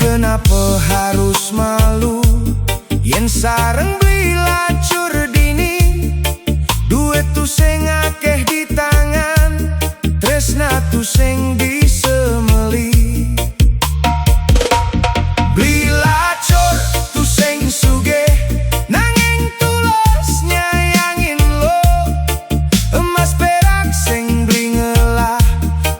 Kenapa harus malu yen sareng beli lacur dini? Duit tu sing akeh di tangan, tresna tu sing disemeli. Beli lacur tu sing sugih, nanging tulus nyayangin lo. Emas perak sing beli ngelah,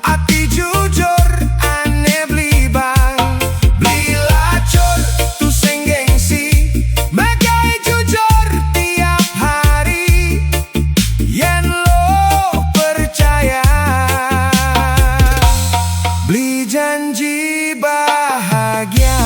ati jujur ane beli bang. Beli lacur tu sing gengsi, bagai jujur tiap hari. Yen lo percaya, beli janji bahagia.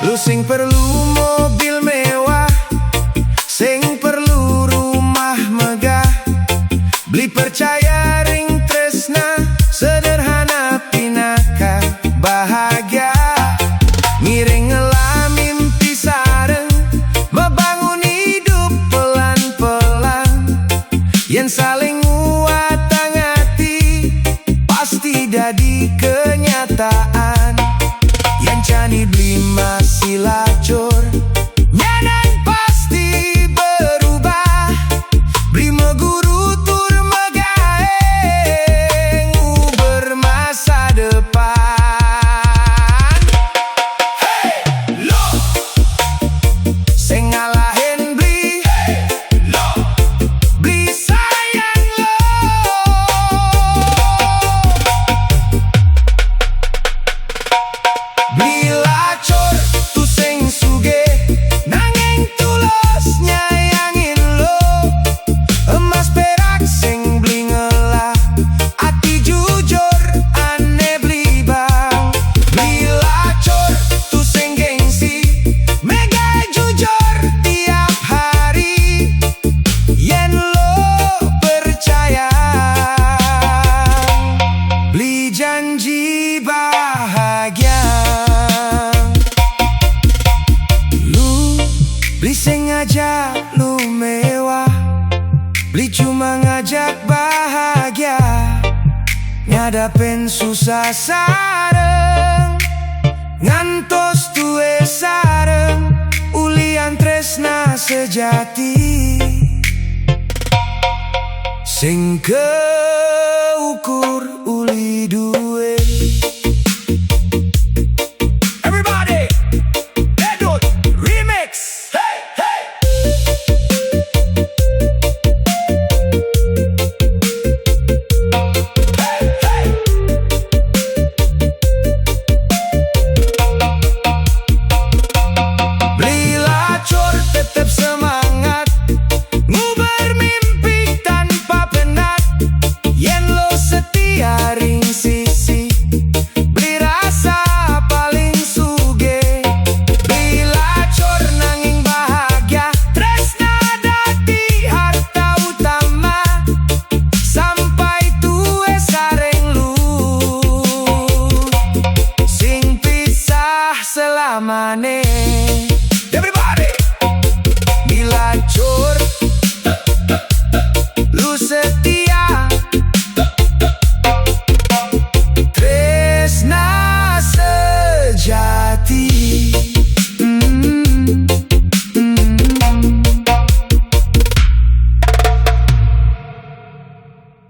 Lu sing perlu mobil mewah, sing perlu rumah megah, beli percaya ring tresna, sederhana pinaka bahagia. Ngiring ngelah mimpi sareng, membangun hidup pelan-pelan. Yen saling nguatang hati, pasti jadi kenyataan. Yang cani beli masih lacur, nyanan pasti berubah. Beli meguru tur megaeng, bermasa depan. Hey, lo sing ngalahin beli, hey, lo beli sayang lo. Beli lacur tu sing sugih, nanging tulus nyayangin lo. Emas perak sing beli ngelah, ati jujur ane beli bang. Beli lacur tu sing gengsi, mega jujur tiap hari. Yen lo percaya, beli janji bahagia. Beli sing ngajak lu mewah, beli cuma ngajak bahagia. Ngadapin susah sareng, ngantos tuwe sareng, ulian tresna sejati. Sing keukur uli